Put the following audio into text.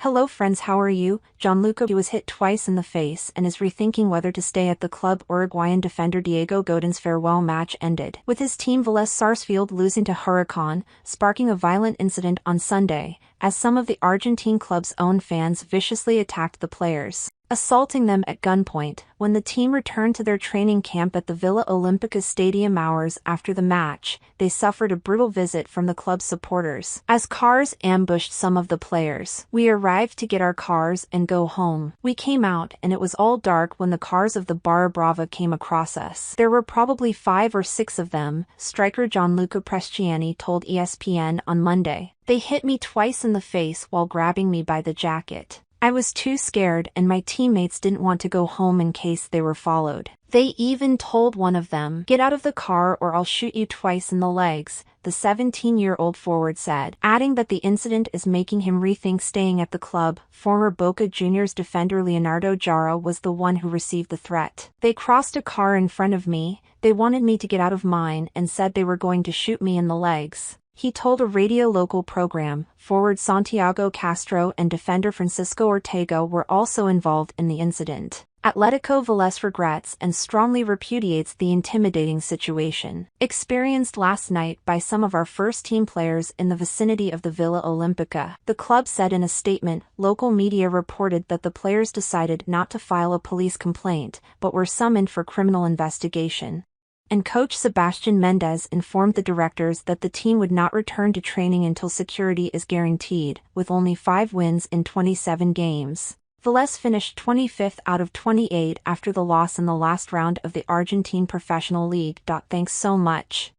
Hello friends, how are you? Gianluca was hit twice in the face and is rethinking whether to stay at the club. Uruguayan defender Diego Godin's farewell match ended with his team Velez Sarsfield losing to Huracan, sparking a violent incident on Sunday, as some of the Argentine club's own fans viciously attacked the players, assaulting them at gunpoint. When the team returned to their training camp at the Villa Olimpica Stadium hours after the match, they suffered a brutal visit from the club's supporters, as cars ambushed some of the players. "We arrived to get our cars and go home. We came out and it was all dark when the cars of the Barra Brava came across us. There were probably 5 or 6 of them," striker Gianluca Bresciani told ESPN on Monday. "They hit me twice in the face while grabbing me by the jacket. I was too scared and my teammates didn't want to go home in case they were followed. They even told one of them, 'Get out of the car or I'll shoot you twice in the legs,'" the 17-year-old forward said, adding that the incident is making him rethink staying at the club. Former Boca Juniors defender Leonardo Jara was the one who received the threat. "They crossed a car in front of me, they wanted me to get out of mine and said they were going to shoot me in the legs," he told a radio local program. Forward Santiago Castro and defender Francisco Ortega were also involved in the incident. Atletico Velez regrets and strongly repudiates the intimidating situation experienced last night by some of our first-team players in the vicinity of the Villa Olimpica, the club said in a statement. Local media reported that the players decided not to file a police complaint, but were summoned for criminal investigation. And coach Sebastian Mendez informed the directors that the team would not return to training until security is guaranteed, with only 5 wins in 27 games. Velez finished 25th out of 28 after the loss in the last round of the Argentine Professional League. Thanks so much.